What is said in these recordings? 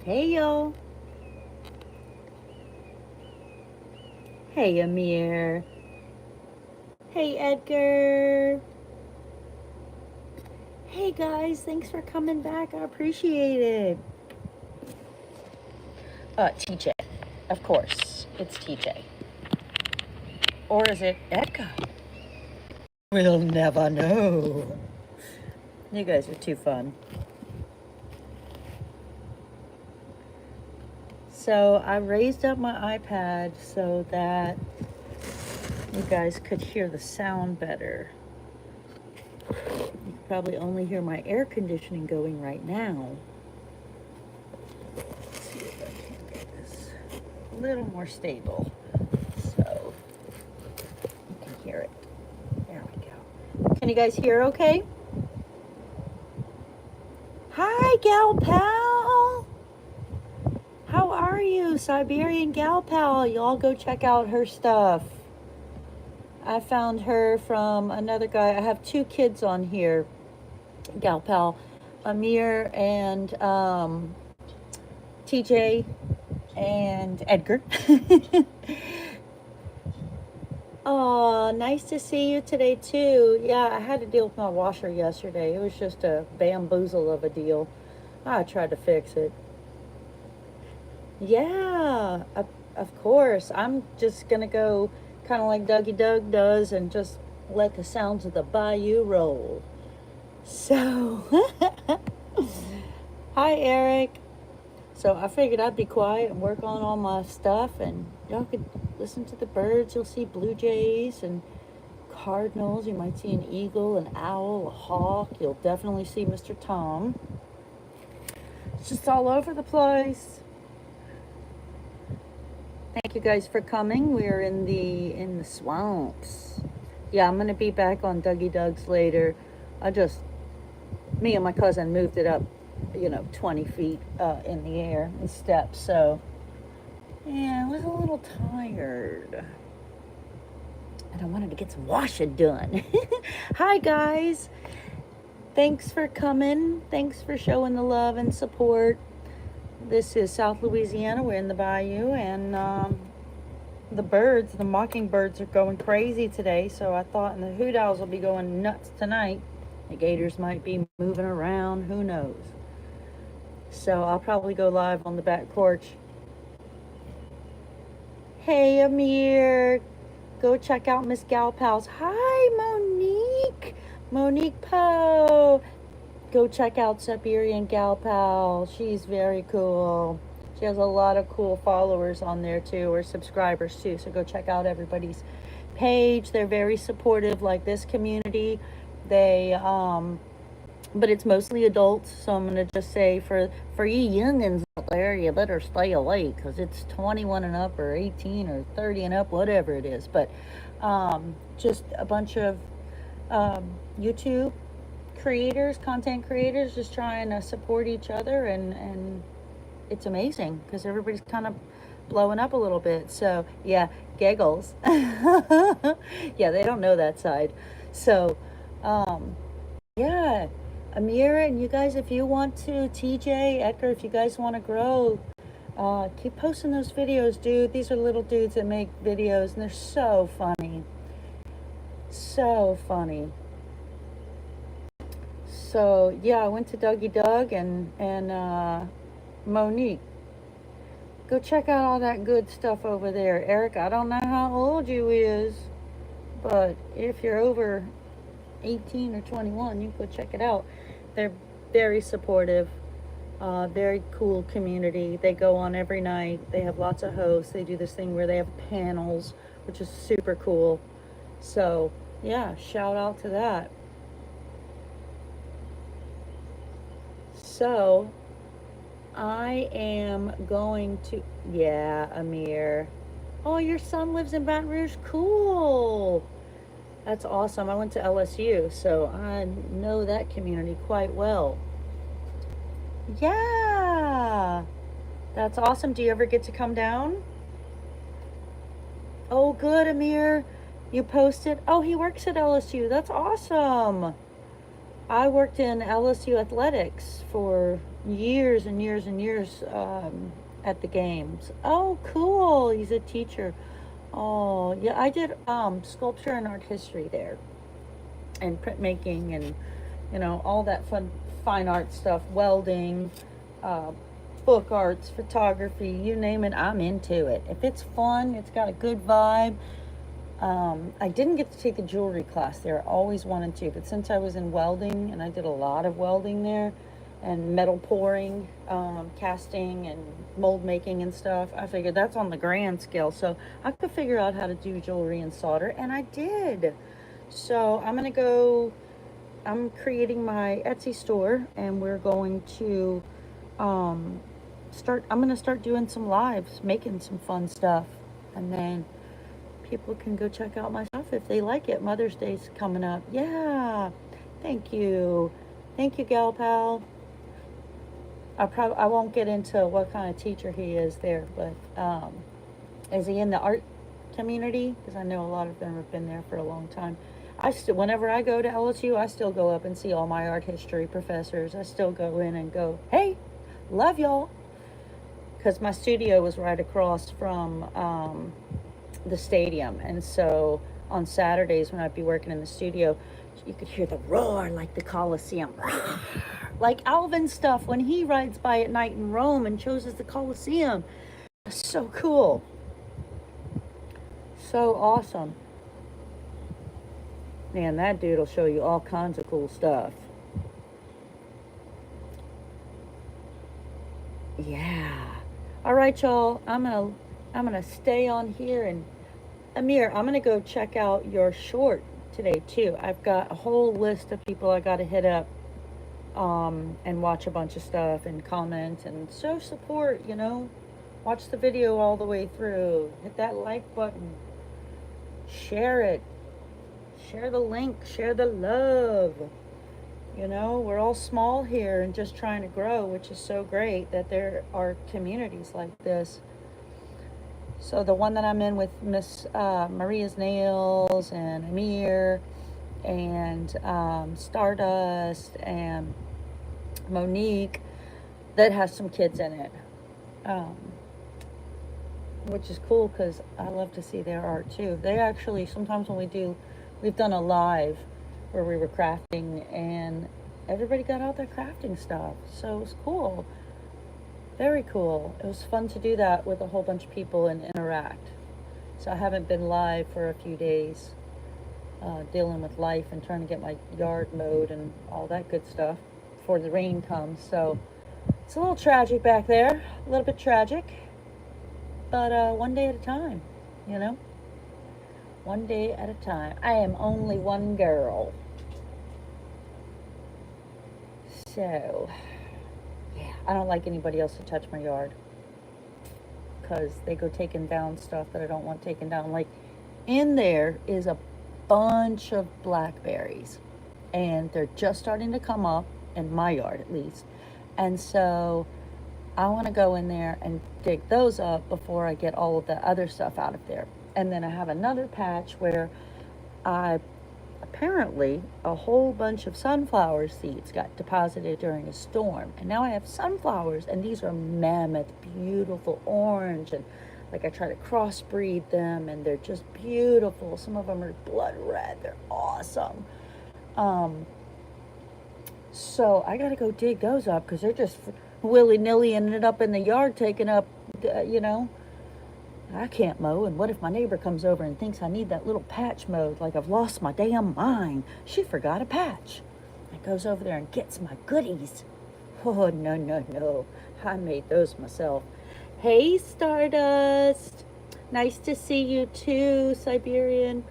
Hey y'all. Hey Amir. Hey Edgar. Hey guys, thanks for coming back. I appreciate it. TJ. Of course, it's TJ. Or is it Edgar? We'll never know. You guys are too fun. So I raised up my iPad so that you guys could hear the sound better. You can probably only hear my air conditioning going right now. Let's see if I can get this a little more stable so you can hear it. There we go. Can you guys hear okay? Hi, Gal Pal. How are you, Siberian Gal Pal? Y'all go check out her stuff. I found her from another guy. I have two kids on here, Gal Pal, Amir and TJ and Edgar. Oh, nice to see you today too. Yeah, I had to deal with my washer yesterday. It was just a bamboozle of a deal. I tried to fix it. Yeah, of course. I'm just gonna go kind of like Dougie Doug does and just let the sounds of the bayou roll. So, hi Eric. So I figured I'd be quiet and work on all my stuff, and y'all could listen to the birds. You'll see blue jays and cardinals. You might see an eagle, an owl, a hawk. You'll definitely see Mr. Tom. It's just all over the place. Thank you guys for coming. We're in the swamps. Yeah, I'm gonna be back on Dougie Doug's later. Me and my cousin moved it up, 20 feet in the air in steps. So yeah, I was a little tired. And I wanted to get some washing done. Hi guys. Thanks for coming. Thanks for showing the love and support. This is South Louisiana. We're in the Bayou, and the mockingbirds are going crazy today. So I thought, and the hoot owls will be going nuts tonight. The gators might be moving around. Who knows? So I'll probably go live on the back porch. Hey Amir, go check out Miss Gal Pals. Hi Monique. Monique Poe. Go check out Siberian Gal Pal. She's very cool. She has a lot of cool followers on there too, or subscribers too. So go check out everybody's page. They're very supportive, like this community. They but it's mostly adults, so I'm gonna just say for you youngins out there, you better stay away because it's 21 and up, or 18, or 30 and up, whatever it is. But just a bunch of YouTube creators, content creators, just trying to support each other, and it's amazing because everybody's kind of blowing up a little bit. So yeah, giggles. Yeah, they don't know that side. So yeah, Amira and you guys, if you want to, TJ, Edgar, if you guys want to grow, keep posting those videos, dude. These are little dudes that make videos, and they're so funny. So funny. So yeah, I went to Dougie Doug and Monique. Go check out all that good stuff over there. Eric, I don't know how old you is, but if you're over 18 or 21, you can go check it out. They're very supportive, very cool community. They go on every night. They have lots of hosts. They do this thing where they have panels, which is super cool. So yeah, shout out to that. So I am going to, yeah, Amir. Oh, your son lives in Baton Rouge? Cool. That's awesome. I went to LSU, so I know that community quite well. Yeah. That's awesome. Do you ever get to come down? Oh, good, Amir. You posted. Oh, he works at LSU. That's awesome. I worked in LSU athletics for years and years and years at the games. Oh, cool. He's a teacher. Oh, yeah. I did sculpture and art history there, and printmaking, and all that fun fine art stuff, welding, uh, book arts, photography, you name it, I'm into it. If it's fun, it's got a good vibe. I didn't get to take a jewelry class there. I always wanted to, but since I was in welding, and I did a lot of welding there, and metal pouring, casting, and mold making and stuff, I figured that's on the grand scale. So I could figure out how to do jewelry and solder, and I did. So I'm creating my Etsy store, and we're going to um, I'm going to start doing some lives, making some fun stuff. And then people can go check out my stuff if they like it. Mother's Day's coming up. Yeah. Thank you. Thank you, Gal Pal. I won't get into what kind of teacher he is there, but is he in the art community? Because I know a lot of them have been there for a long time. Whenever I go to LSU, I still go up and see all my art history professors. I still go in and go, hey, love y'all. Because my studio was right across from the stadium. And so on Saturdays when I'd be working in the studio, you could hear the roar like the Coliseum. Like Alvin stuff when he rides by at night in Rome and chooses the Coliseum. It's so cool. So awesome. Man, that dude will show you all kinds of cool stuff. Yeah. All right, y'all. I'm gonna stay on here, and Amir, I'm gonna go check out your short today too. I've got a whole list of people I gotta hit up, and watch a bunch of stuff and comment and show support. Watch the video all the way through. Hit that like button. Share it. Share the link. Share the love. We're all small here and just trying to grow, which is so great that there are communities like this. So the one that I'm in with Miss Maria's Nails and Amir and Stardust and Monique, that has some kids in it, um, which is cool because I love to see their art too. They actually, sometimes when we've done a live where we were crafting, and everybody got out their crafting stuff. So it was cool. Very cool. It was fun to do that with a whole bunch of people and interact. So I haven't been live for a few days, dealing with life and trying to get my yard mowed and all that good stuff before the rain comes. So it's a little tragic back there, a little bit tragic, but one day at a time, you know? One day at a time. I am only one girl. So, yeah, I don't like anybody else to touch my yard because they go taking down stuff that I don't want taken down. Like, in there is a bunch of blackberries, and they're just starting to come up in my yard at least. And so I want to go in there and dig those up before I get all of the other stuff out of there. And then I have another patch where I apparently a whole bunch of sunflower seeds got deposited during a storm, and now I have sunflowers, and these are mammoth, beautiful orange, and like I try to crossbreed them, and they're just beautiful. Some of them are blood red. They're awesome. Um, so I gotta go dig those up because they're just willy-nilly ended up in the yard taking up, you know. I can't mow, and what if my neighbor comes over and thinks I need that little patch mowed, like I've lost my damn mind? She forgot a patch. And goes over there and gets my goodies. Oh, no, no, no. I made those myself. Hey, Stardust. Nice to see you too, Siberian.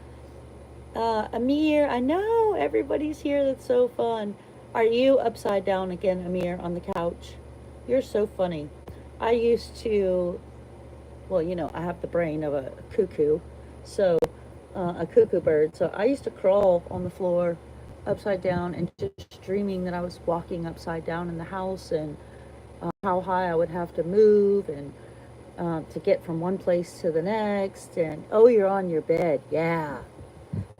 Amir, I know everybody's here. That's so fun. Are you upside down again, Amir, on the couch? You're so funny. I used to, well, you know, I have the brain of a cuckoo, so a cuckoo bird. So I used to crawl on the floor upside down and just dreaming that I was walking upside down in the house, and how high I would have to move, and to get from one place to the next. And oh, you're on your bed. Yeah.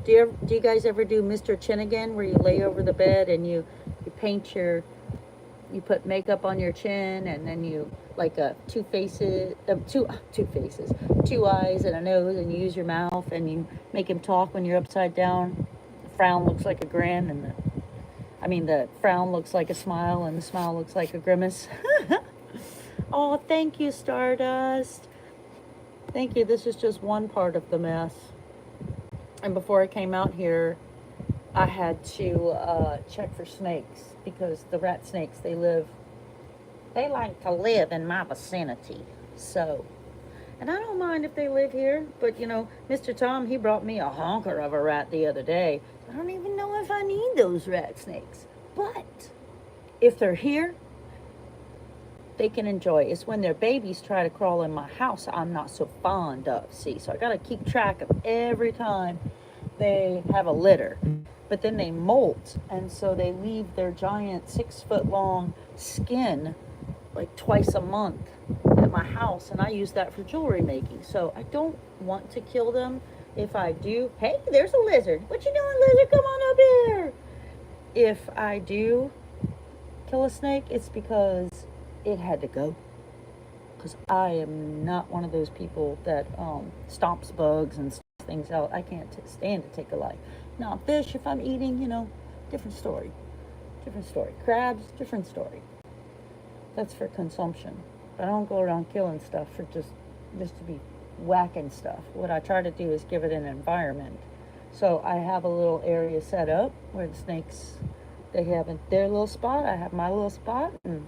do you guys ever do Mr. Chin again, where you lay over the bed and you paint your, you put makeup on your chin, and then you like two faces, two faces, two eyes and a nose, and you use your mouth and you make him talk when you're upside down. The frown looks like a grin, and the frown looks like a smile, and the smile looks like a grimace. Oh, thank you, Stardust. Thank you. This is just one part of the mess. And before I came out here, I had to check for snakes, because the rat snakes, they like to live in my vicinity. So, and I don't mind if they live here, but Mr. Tom, he brought me a honker of a rat the other day. I don't even know if I need those rat snakes. But if they're here, they can enjoy. It's when their babies try to crawl in my house I'm not so fond of. See, so I got to keep track of every time they have a litter. But then they molt, and so they leave their giant 6-foot-long skin like twice a month at my house, and I use that for jewelry making. So I don't want to kill them. If I do, hey, there's a lizard. What you doing, lizard? Come on up here. If I do kill a snake, it's because it had to go. Because I am not one of those people that stomps bugs and stomps things out. I can't stand to take a life. Now, fish, if I'm eating, different story. Different story. Crabs, different story. That's for consumption. I don't go around killing stuff for just to be whacking stuff. What I try to do is give it an environment. So I have a little area set up where the snakes, they have their little spot, I have my little spot, and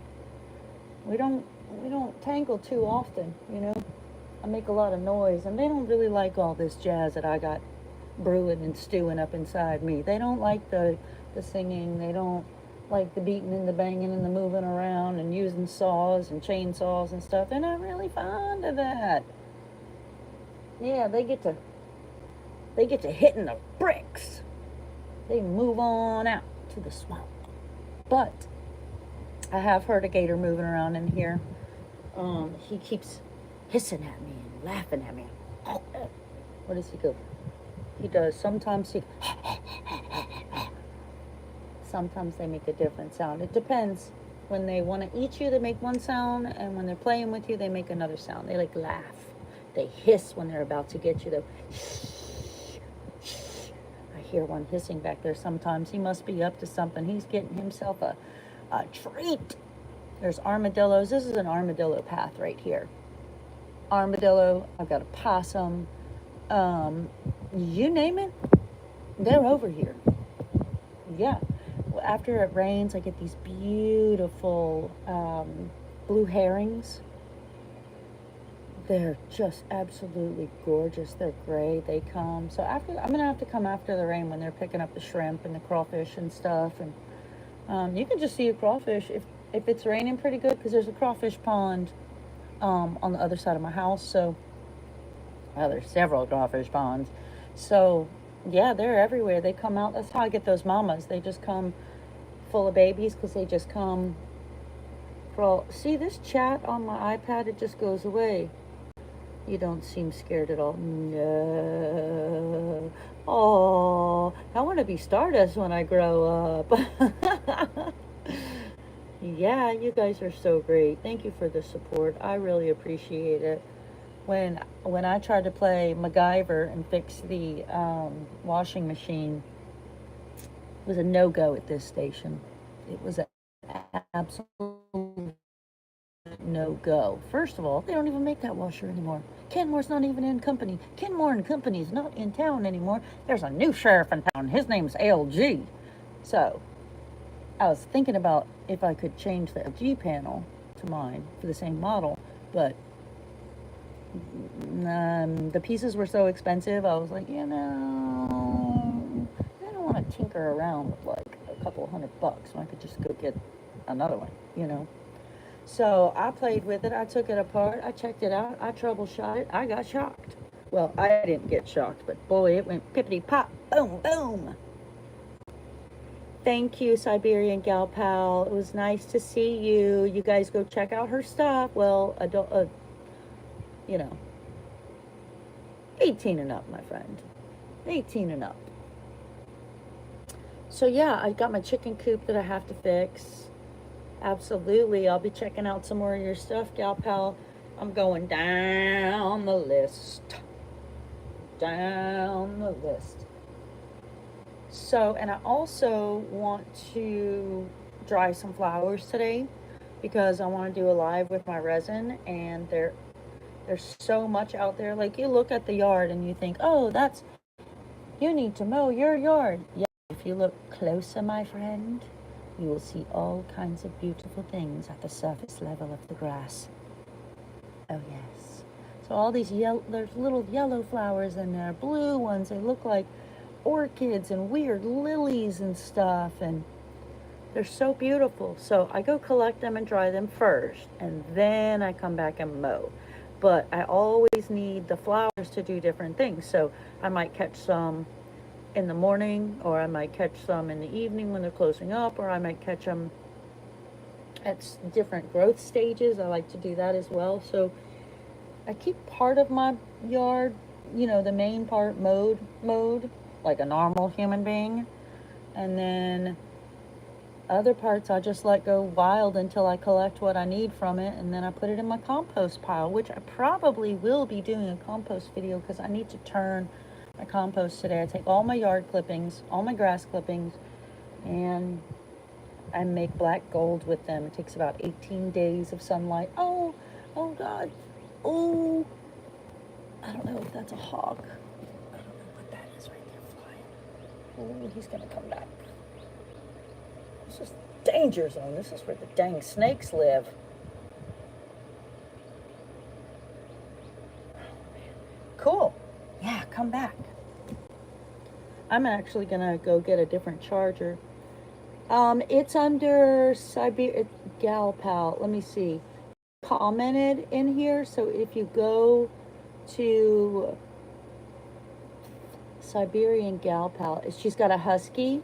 we don't tangle too often, I make a lot of noise, and they don't really like all this jazz that I got brewing and stewing up inside me. They don't like the singing. They don't like the beating and the banging and the moving around and using saws and chainsaws and stuff. They're not really fond of that. Yeah, they get to hitting the bricks. They move on out to the swamp. But I have heard a gator moving around in here. He keeps hissing at me and laughing at me. What does he go? He does. Sometimes sometimes they make a different sound. It depends. When they want to eat you, they make one sound, and when they're playing with you, they make another sound. They like laugh. They hiss when they're about to get you. I hear one hissing back there sometimes. He must be up to something. He's getting himself a treat. There's armadillos. This is an armadillo path right here. Armadillo. I've got a possum. You name it, they're over here. Yeah. Well, after it rains, I get these beautiful blue herrings. They're just absolutely gorgeous. They're gray. They come. So I'm gonna have to come after the rain when they're picking up the shrimp and the crawfish and stuff. And you can just see a crawfish if it's raining pretty good, because there's a crawfish pond on the other side of my house. So there's several crawfish ponds. So yeah, they're everywhere. They come out. That's how I get those mamas. They just come full of babies, because they just come crawl. See this chat on my iPad? It just goes away. You don't seem scared at all. No. Oh, I want to be Stardust when I grow up. Yeah, you guys are so great. Thank you for the support. I really appreciate it. When I tried to play MacGyver and fix the washing machine, it was a no-go at this station. It was an absolute no-go. First of all, they don't even make that washer anymore. Kenmore's not even in company. Kenmore and Company's not in town anymore. There's a new sheriff in town. His name's LG. So I was thinking about if I could change the LG panel to mine for the same model, but the pieces were so expensive. I was like, I don't want to tinker around with like a couple $100 when I could just go get another one, So I played with it. I took it apart. I checked it out. I troubleshot it. I got shocked. Well, I didn't get shocked, but boy, it went pippity pop, boom, boom. Thank you, Siberian Gal Pal. It was nice to see you. You guys go check out her stuff. Well, 18 and up, my friend. 18 and up. So yeah, I got my chicken coop that I have to fix. Absolutely. I'll be checking out some more of your stuff, Gal Pal. I'm going down the list. Down the list. So, and I also want to dry some flowers today because I want to do a live with my resin, and there's so much out there. Like, you look at the yard and you think, "Oh, that's you need to mow your yard." Yeah, if you look closer, my friend, you will see all kinds of beautiful things at the surface level of the grass. Oh, yes. So all these yellow, there's little yellow flowers in there, blue ones. They look like orchids and weird lilies and stuff, and they're so beautiful. So I go collect them and dry them first, and then I come back and mow. But I always need the flowers to do different things. So I might catch some in the morning, or I might catch some in the evening when they're closing up, or I might catch them at different growth stages. I like to do that as well. So I keep part of my yard, the main part mowed like a normal human being. And then other parts I just let go wild until I collect what I need from it, and then I put it in my compost pile, which I probably will be doing a compost video because I need to turn my compost today. I take all my yard clippings, all my grass clippings, and I make black gold with them. It takes about 18 days of sunlight. Oh, oh God. Oh, I don't know if that's a hawk. I don't know what that is right there flying. Oh, he's gonna come back. This is danger zone. This is where the dang snakes live. Cool. Yeah, come back. I'm actually gonna go get a different charger. It's under Gal Pal. Let me see. Commented in here, so if you go to Siberian Gal Pal, she's got a husky.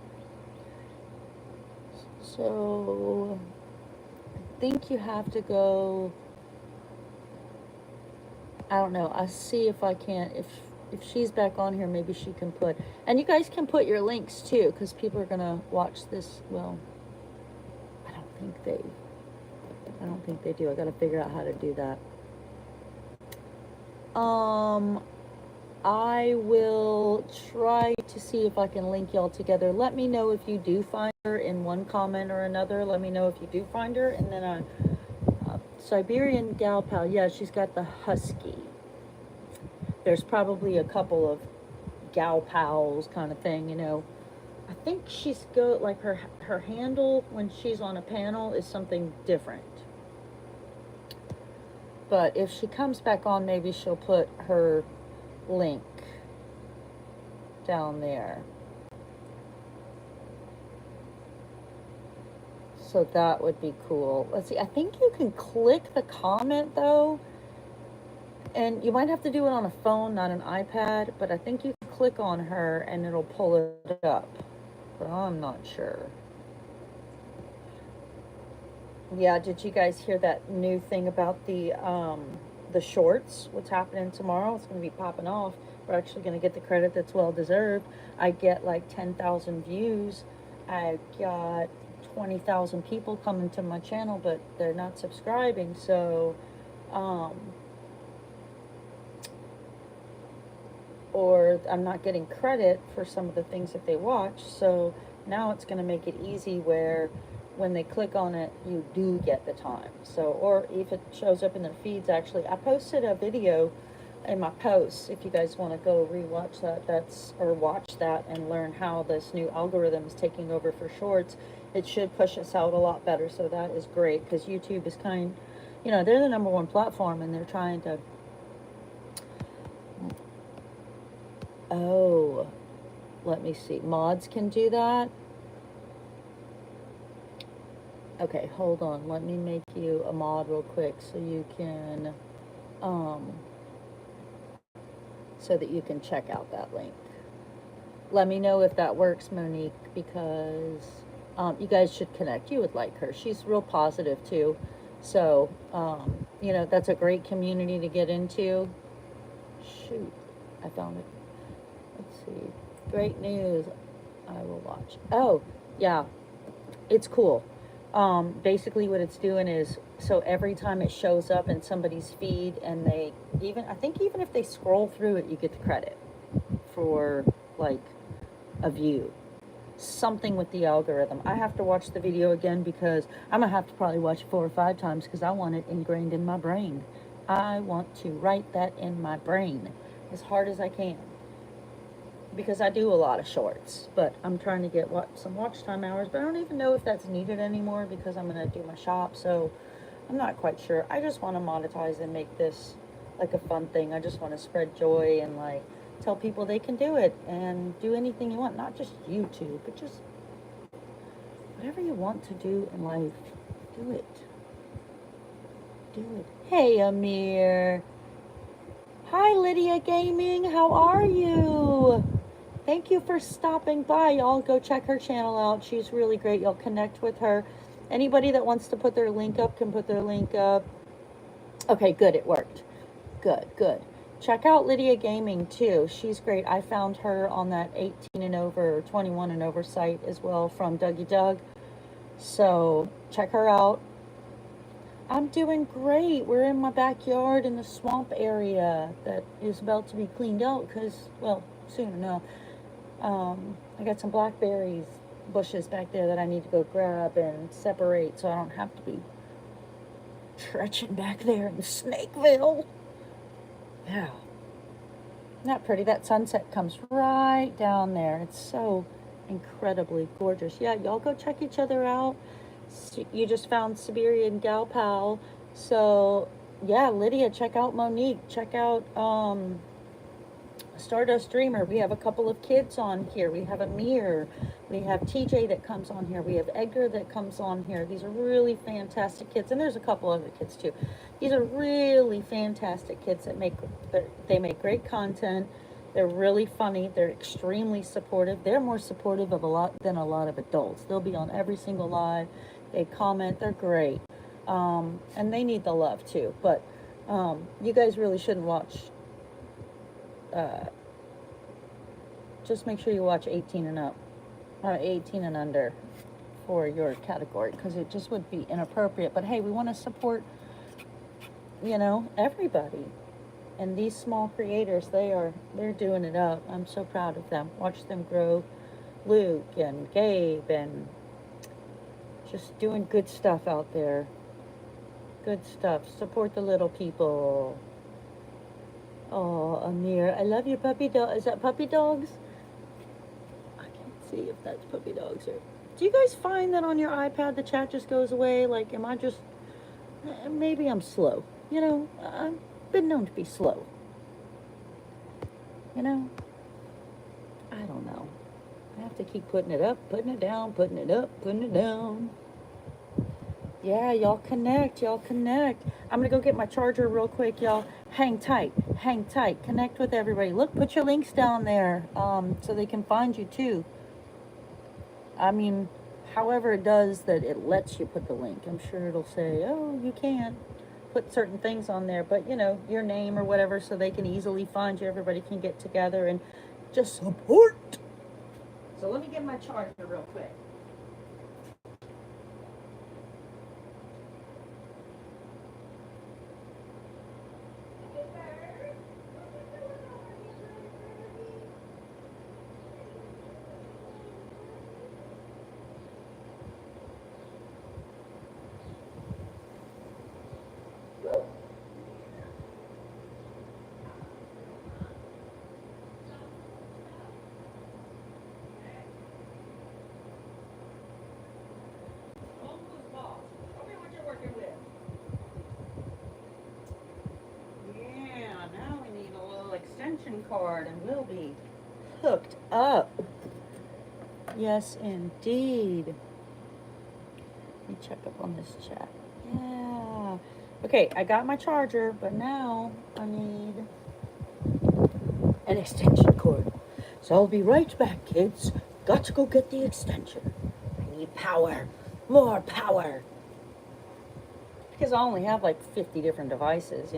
So I think you have to go. I don't know. I'll see if I can. If she's back on here, maybe she can put. And you guys can put your links too, because people are gonna watch this. Well, I don't think they. I don't think they do. I gotta figure out how to do that. I will try to see if I can link y'all together. Let me know if you do find her in one comment or another. Let me know if you do find her. And then Siberian Gal Pal. Yeah, she's got the husky. There's probably a couple of gal pals kind of thing, I think she's like her handle when she's on a panel is something different. But if she comes back on, maybe she'll put her link down there. So that would be cool. Let's see. I think you can click the comment though. And you might have to do it on a phone, not an iPad, but I think you can click on her and it'll pull it up. But I'm not sure. Yeah, did you guys hear that new thing about the shorts? What's happening tomorrow? It's going to be popping off. We're actually going to get the credit that's well deserved. I get like 10,000 views. I got 20,000 people coming to my channel, but they're not subscribing. So, or I'm not getting credit for some of the things that they watch. So now it's going to make it easy where when they click on it, you do get the time. So, or if it shows up in their feeds, actually, I posted a video in my posts. If you guys want to go rewatch that, or watch that and learn how this new algorithm is taking over for shorts, it should push us out a lot better. So that is great because YouTube is they're the #1 platform and they're trying to. Oh, let me see. Mods can do that. Okay, hold on. Let me make you a mod real quick so you can, so that you can check out that link. Let me know if that works, Monique, because you guys should connect. You would like her. She's real positive too. So, that's a great community to get into. Shoot, I found it. Let's see. Great news. I will watch. Oh, yeah, it's cool. Basically what it's doing is, so every time it shows up in somebody's feed and they even, I think even if they scroll through it, you get the credit for like a view. Something with the algorithm. I have to watch the video again because I'm gonna have to probably watch it 4 or 5 times because I want it ingrained in my brain. I want to write that in my brain as hard as I can because I do a lot of shorts, but I'm trying to get some watch time hours, but I don't even know if that's needed anymore because I'm gonna do my shop, so I'm not quite sure. I just want to monetize and make this like a fun thing. I just want to spread joy and like tell people they can do it and do anything you want, not just YouTube, but just whatever you want to do in life, do it. Do it. Hey, Amir. Hi, Lydia Gaming. How are you? Thank you for stopping by. Y'all go check her channel out. She's really great. You'll connect with her. Anybody that wants to put their link up can put their link up. Okay, good. It worked. Good, good. Check out Lydia Gaming too. She's great. I found her on that 18 and over, 21 and over site as well from Dougie Doug. So check her out. I'm doing great. We're in my backyard in the swamp area that is about to be cleaned out because, well, soon enough. I got some blackberries bushes back there that I need to go grab and separate so I don't have to be trekking back there in Snakeville. Yeah. Not pretty. That sunset comes right down there. It's so incredibly gorgeous. Yeah, y'all go check each other out. You just found Siberian Gal Pal. So, yeah, Lydia, check out Monique. Check out Stardust Dreamer. We have a couple of kids on here. We have Amir. We have TJ that comes on here. We have Edgar that comes on here. These are really fantastic kids. And there's a couple other kids too. These are really fantastic kids that make great content. They're really funny. They're extremely supportive. They're more supportive of than a lot of adults. They'll be on every single live. They comment. They're great. And they need the love too. But you guys really shouldn't watch. Just make sure you watch 18 and up, 18 and under for your category because it just would be inappropriate. But hey, we want to support, everybody. And these small creators, they're doing it up. I'm so proud of them. Watch them grow. Luke and Gabe and just doing good stuff out there. Good stuff. Support the little people. Oh, Amir, I love your puppy dog. Is that puppy dogs? I can't see if that's puppy dogs or... Do you guys find that on your iPad the chat just goes away? Like, am I just... Maybe I'm slow. I've been known to be slow. I don't know. I have to keep putting it up, putting it down, putting it up, putting it down. Yeah, y'all connect. I'm gonna go get my charger real quick, y'all. Hang tight, connect with everybody. Look, put your links down there, so they can find you too. I mean, however it does that it lets you put the link. I'm sure it'll say, oh, you can't put certain things on there, but your name or whatever, so they can easily find you. Everybody can get together and just support. So let me get my charger real quick. Extension cord and we'll be hooked up. Yes, indeed. Let me check up on this chat. Yeah. Okay, I got my charger, but now I need an extension cord. So I'll be right back, kids. Got to go get the extension. I need power. More power. Because I only have like 50 different devices,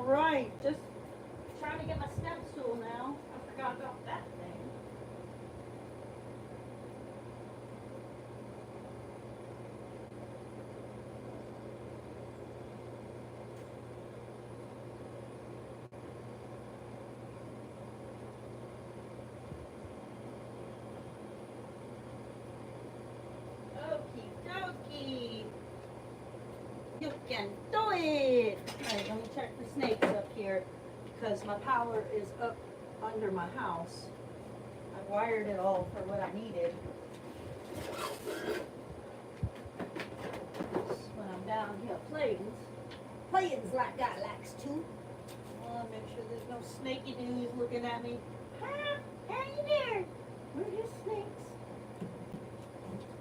All right, just trying to get my step stool now. I forgot about that thing. Okie dokie. You can do it. All right, let me check the snakes up here because my power is up under my house. I wired it all for what I needed. When I'm down here playing like I likes to. I want to make sure there's no snaky dudes looking at me. Huh? Hey there. Where are your snakes?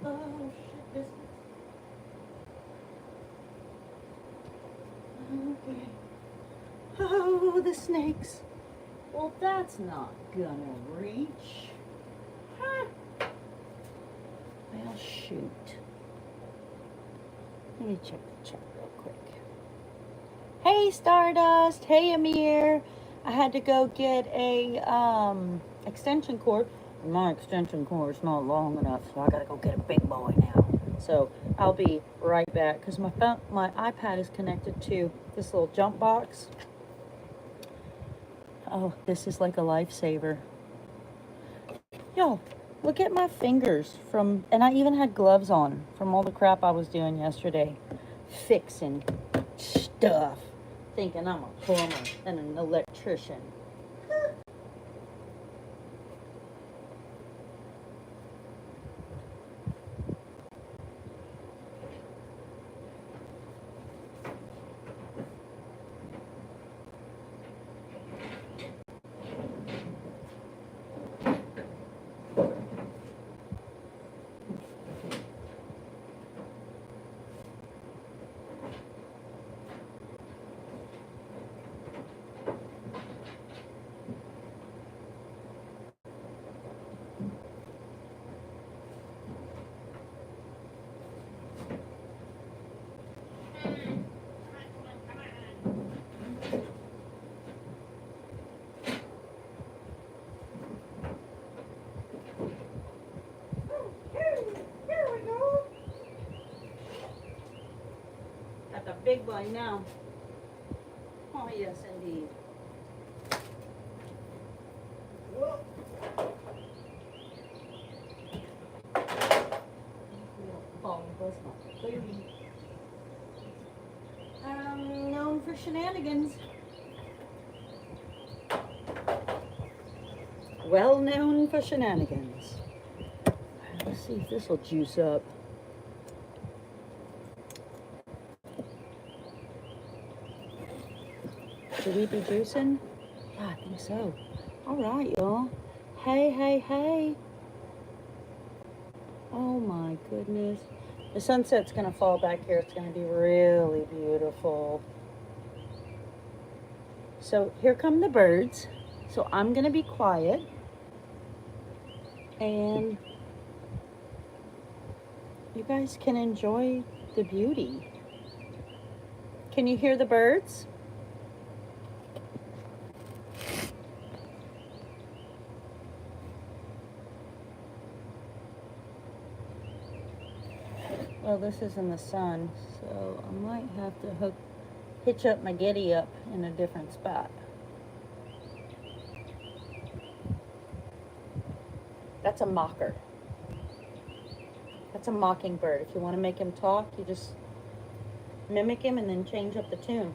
Oh shit, biscuits. Okay. Oh, the snakes. Well, that's not gonna reach. Huh? Well, shoot. Let me check the chat real quick. Hey, Stardust. Hey, Amir. I had to go get a extension cord. My extension cord is not long enough, so I gotta go get a big boy now. So I'll be right back because my iPad is connected to this little jump box. Oh, this is like a lifesaver. Yo, look at my fingers and I even had gloves on from all the crap I was doing yesterday. Fixing stuff. Thinking I'm a plumber and an electrician. Got the big boy now. Oh, yes, indeed. Whoa. I'm known for shenanigans. Well known for shenanigans. Let's see if this will juice up. Should we be juicing? Yeah, I think so. All right, y'all. Hey, hey, hey. Oh my goodness. The sunset's gonna fall back here. It's gonna be really beautiful. So here come the birds. So I'm gonna be quiet. And you guys can enjoy the beauty. Can you hear the birds? Well, this is in the sun, so I might have to hitch up my giddy up in a different spot. That's a mocker. That's a mockingbird. If you want to make him talk, you just mimic him and then change up the tune.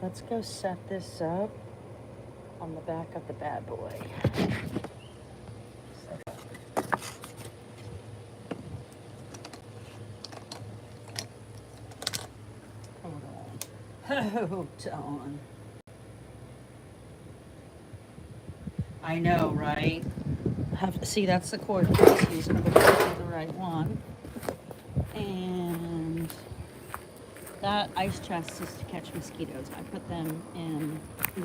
Let's go set this up on the back of the bad boy. Hold on. Oh, Dawn. I know, right? Have to see, that's the cord piece. He's going to go to the right one. And that ice chest is to catch mosquitoes. I put them in